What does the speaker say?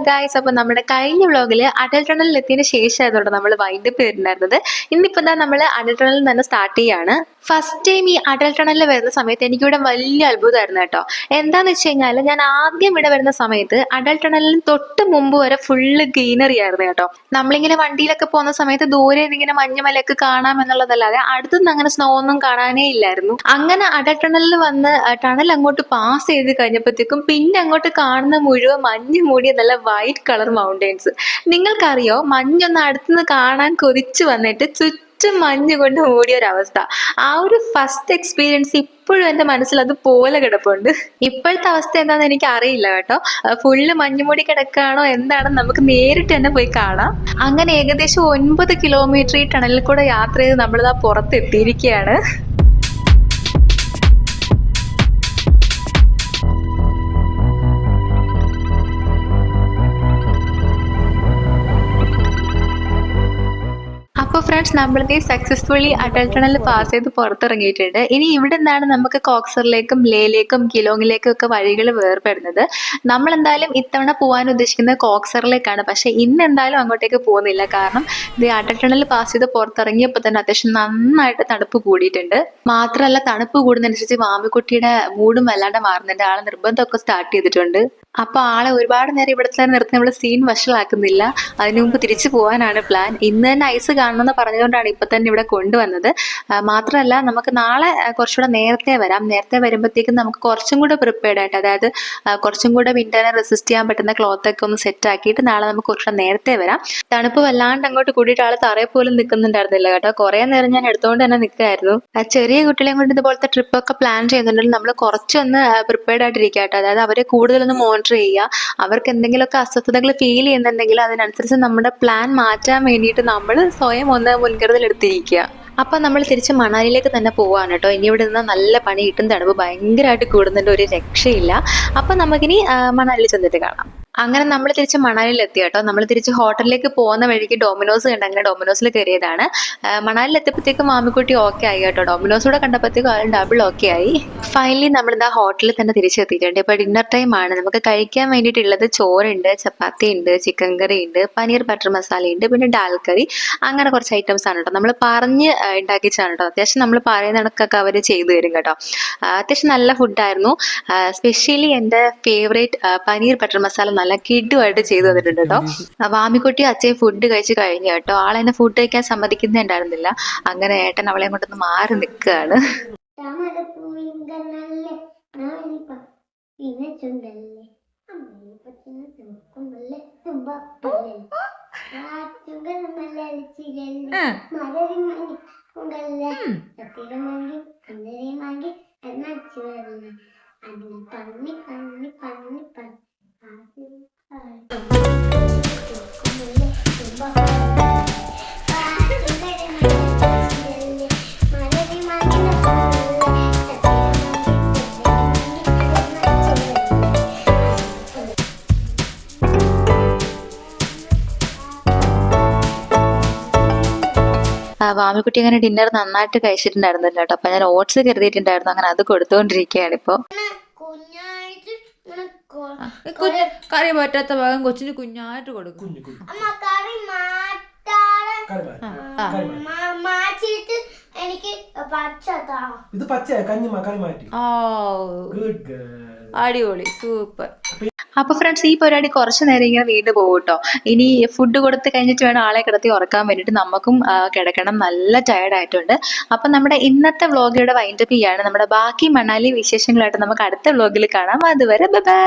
Guys, അപ്പൊ നമ്മുടെ കഴിഞ്ഞ വ്ലോഗില് അടൽ ടണലിൽ എത്തിയതിനു ശേഷമായതുകൊണ്ട് നമ്മൾ വൈൻഡപ്പ് ചെയ്തിട്ടുണ്ടായിരുന്നത്. ഇന്നിപ്പോ നമ്മൾ അടൽ ടണലിൽ തന്നെ സ്റ്റാർട്ട് ചെയ്യാണ്. ഫസ്റ്റ് ടൈം ഈ അടൽ ടണലിൽ വരുന്ന സമയത്ത് എനിക്കിവിടെ വലിയ അത്ഭുതമായിരുന്നു കേട്ടോ. എന്താന്ന് വെച്ച് കഴിഞ്ഞാൽ, ഞാൻ ആദ്യം ഇവിടെ വരുന്ന സമയത്ത് അടൽ ടണലിന് തൊട്ട് മുമ്പ് വരെ ഫുള്ള് ഗ്രീനറി ആയിരുന്നു കേട്ടോ. നമ്മളിങ്ങനെ വണ്ടിയിലൊക്കെ പോകുന്ന സമയത്ത് ദൂരെ ഇങ്ങനെ മഞ്ഞുമലയൊക്കെ കാണാം എന്നുള്ളതല്ലാതെ അടുത്തുനിന്ന് അങ്ങനെ സ്നോ ഒന്നും കാണാനേ ഇല്ലായിരുന്നു. അങ്ങനെ അടൽ ടണലിൽ വന്ന് ടണൽ അങ്ങോട്ട് പാസ് ചെയ്ത് കഴിഞ്ഞപ്പോഴത്തേക്കും പിന്നെ അങ്ങോട്ട് കാണുന്ന മുഴുവൻ മഞ്ഞ് മൂടിയ നല്ല വൈറ്റ് കളർ മൗണ്ടെയ്ൻസ്. നിങ്ങൾക്കറിയോ, മഞ്ഞൊന്ന് അടുത്തുനിന്ന് കാണാൻ കൊതിച്ചു വന്നിട്ട് ചുറ്റും മഞ്ഞ് കൊണ്ട് മൂടിയ ഒരവസ്ഥ. ആ ഒരു ഫസ്റ്റ് എക്സ്പീരിയൻസ് ഇപ്പോഴും എൻ്റെ മനസ്സിൽ അതുപോലെ കിടപ്പുണ്ട്. ഇപ്പോഴത്തെ അവസ്ഥ എന്താണെന്ന് എനിക്ക് അറിയില്ല കേട്ടോ. ഫുള്ള് മഞ്ഞുമൂടി കിടക്കുകയാണോ എന്താണെന്ന് നമുക്ക് നേരിട്ട് തന്നെ പോയി കാണാം. അങ്ങനെ ഏകദേശം 9 കിലോമീറ്റർ ഈ ടണലിൽ കൂടെ യാത്ര ചെയ്ത് നമ്മളിതാ പുറത്തെത്തിയിരിക്കുകയാണ്. അപ്പോൾ ഫ്രണ്ട്സ്, നമ്മളിത് സക്സസ്ഫുള്ളി അടൽ ടണൽ പാസ് ചെയ്ത് പുറത്തിറങ്ങിയിട്ടുണ്ട്. ഇനി ഇവിടെ നിന്നാണ് നമുക്ക് കോക്സറിലേക്കും ലേയിലേക്കും കിലോങ്ങിലേക്കും ഒക്കെ വഴികൾ വേർപെടുന്നത്. നമ്മൾ എന്തായാലും ഇത്തവണ പോകാൻ ഉദ്ദേശിക്കുന്നത് കോക്സറിലേക്കാണ്. പക്ഷെ ഇന്ന് എന്തായാലും അങ്ങോട്ടേക്ക് പോകുന്നില്ല. കാരണം ഇത് അടൽ ടണൽ പാസ് ചെയ്ത് പുറത്തിറങ്ങിയപ്പോൾ തന്നെ അത്യാവശ്യം നന്നായിട്ട് തണുപ്പ് കൂടിയിട്ടുണ്ട്. മാത്രമല്ല, തണുപ്പ് കൂടുന്നതനുസരിച്ച് വാമിക്കുട്ടിയുടെ മൂടും വല്ലാണ്ട് മാറുന്നുണ്ട്. ആളെ നിർബന്ധമൊക്കെ സ്റ്റാർട്ട് ചെയ്തിട്ടുണ്ട്. അപ്പൊ ആളെ ഒരുപാട് നേരം ഇവിടെ തന്നെ നിർത്തി നമ്മൾ സീൻ വഷളാക്കുന്നില്ല. അതിനു മുമ്പ് തിരിച്ചു പോകാനാണ് പ്ലാൻ. ഇന്ന് തന്നെ ഐസ് കാണണമെന്ന് പറഞ്ഞുകൊണ്ടാണ് ഇപ്പൊ തന്നെ ഇവിടെ കൊണ്ടുവന്നത്. മാത്രമല്ല, നമുക്ക് നാളെ കുറച്ചുകൂടെ നേരത്തെ വരാം. നേരത്തെ വരുമ്പോഴത്തേക്കും നമുക്ക് കുറച്ചും കൂടെ പ്രിപ്പയർഡ് ആയിട്ട്, അതായത് കുറച്ചും കൂടെ വിന്ററിനെ റെസിസ്റ്റ് ചെയ്യാൻ പറ്റുന്ന ക്ലോത്ത് ഒക്കെ ഒന്ന് സെറ്റ് ആക്കിയിട്ട് നാളെ നമുക്ക് കുറച്ചുകൂടെ നേരത്തെ വരാം. തണുപ്പ് വല്ലാണ്ട് അങ്ങോട്ട് കൂടിയിട്ട് ആള് തറയിൽ പോലും നിൽക്കുന്നുണ്ടായിരുന്നില്ല കേട്ടോ. കുറെ നേരം ഞാൻ എടുത്തുകൊണ്ട് തന്നെ നിൽക്കായിരുന്നു. ചെറിയ കുട്ടികളെയും കൊണ്ട് ഇതുപോലത്തെ ട്രിപ്പൊക്കെ പ്ലാൻ ചെയ്യുന്നുണ്ടെങ്കിൽ നമ്മൾ കുറച്ചൊന്ന് പ്രിപ്പയർഡ് ആയിട്ടിരിക്കുക കേട്ടോ. അതായത് അവരെ കൂടുതലൊന്ന് മോണിറ്റർ ചെയ്യുക. അവർക്ക് എന്തെങ്കിലുമൊക്കെ അസ്വസ്ഥതകൾ ഫീൽ ചെയ്യുന്നുണ്ടെങ്കിൽ അതിനനുസരിച്ച് നമ്മുടെ പ്ലാൻ മാറ്റാൻ വേണ്ടിയിട്ട് നമ്മൾ സ്വയം ഒന്ന് മുൻകരുതൽ എടുത്തിരിക്കുക. അപ്പൊ നമ്മൾ തിരിച്ച് മണാലിയിലേക്ക് തന്നെ പോവാണ് കേട്ടോ. ഇനി ഇവിടെ നിന്ന് നല്ല പണി കിട്ടും. തണുപ്പ് ഭയങ്കരമായിട്ട് കൂടുന്നുണ്ട്, ഒരു രക്ഷയില്ല. അപ്പൊ നമുക്കിനി മണാലിയിൽ ചെന്നിട്ട് കാണാം. അങ്ങനെ നമ്മൾ തിരിച്ച് മണാലിയിൽ എത്തി കേട്ടോ. നമ്മൾ തിരിച്ച് ഹോട്ടലിലേക്ക് പോകുന്ന വഴിക്ക് ഡൊമിനോസ് കണ്ട് അങ്ങനെ ഡൊമിനോസിൽ കയറിയതാണ്. മണാലിയിൽ എത്തിയപ്പോഴത്തേക്കും മാമിക്കുട്ടി ഓക്കെ ആയി കേട്ടോ. ഡൊമിനോസൂടെ കണ്ടപ്പോഴത്തേക്കും ആൾ ഡബിൾ ഓക്കെ ആയി. ഫൈനലി നമ്മളിതാ ഹോട്ടലിൽ തന്നെ തിരിച്ചെത്തിയിട്ടുണ്ട്. ഇപ്പൊ ഡിന്നർ ടൈം ആണ്. നമുക്ക് കഴിക്കാൻ വേണ്ടിയിട്ടുള്ളത് ചോറുണ്ട്, ചപ്പാത്തി ഉണ്ട്, ചിക്കൻ കറി ഉണ്ട്, പനീർ ബട്ടർ മസാല ഉണ്ട്, പിന്നെ ഡാൽ കറി. അങ്ങനെ കുറച്ച് ഐറ്റംസ് ആണ് കേട്ടോ. നമ്മൾ പറഞ്ഞ് ഉണ്ടാക്കിച്ചാണ് കേട്ടോ. അത്യാവശ്യം നമ്മൾ പറയുന്ന കണക്കൊക്കെ അവർ ചെയ്തു തരും കേട്ടോ. അത്യാവശ്യം നല്ല ഫുഡായിരുന്നു. സ്പെഷ്യലി എൻ്റെ ഫേവറേറ്റ് പനീർ ബട്ടർ മസാല നല്ല കിഡുമായിട്ട് ചെയ്തു തന്നിട്ടുണ്ട് കേട്ടോ. വാമിക്കുട്ടി അച്ഛൻ ഫുഡ് കഴിച്ച് കഴിഞ്ഞു കേട്ടോ. ആളെന്നെ ഫുഡ് കഴിക്കാൻ സമ്മതിക്കുന്നുണ്ടായിരുന്നില്ല. അങ്ങനെ ഏട്ടൻ അവളെ കൊണ്ടൊന്ന് മാറി നിൽക്കുകയാണ്. വാമിക്കുട്ടി അങ്ങനെ ഡിന്നർ നന്നായിട്ട് കഴിച്ചിട്ടുണ്ടായിരുന്നില്ല കേട്ടോ. അപ്പൊ ഞാൻ ഓട്സ് കരുതിയിട്ടുണ്ടായിരുന്നു. അങ്ങനെ അത് കൊടുത്തുകൊണ്ടിരിക്കുകയാണ് ഇപ്പൊ. കറി പറ്റാത്ത ഭാഗം കൊച്ചിന് കുഞ്ഞായിട്ട് കൊടുക്കും. അടിപൊളി, സൂപ്പർ. അപ്പൊ ഫ്രണ്ട്സ്, ഈ പരിപാടി കുറച്ചു നേരം ഇങ്ങനെ വീണ്ടും പോകും കേട്ടോ. ഇനി ഫുഡ് കൊടുത്ത് കഴിഞ്ഞിട്ട് വേണം ആളെ കിടത്തി ഉറക്കാൻ വേണ്ടിയിട്ട്. നമുക്കും കിടക്കണം, നല്ല ടയർഡ് ആയിട്ടുണ്ട്. അപ്പൊ നമ്മുടെ ഇന്നത്തെ വ്ലോഗ് ഇവിടെ വൈൻഡപ്പ് ചെയ്യാണ്. നമ്മുടെ ബാക്കി മണാലി വിശേഷങ്ങളായിട്ട് നമുക്ക് അടുത്ത വ്ലോഗിൽ കാണാം. അതുവരെ ബൈ ബൈ.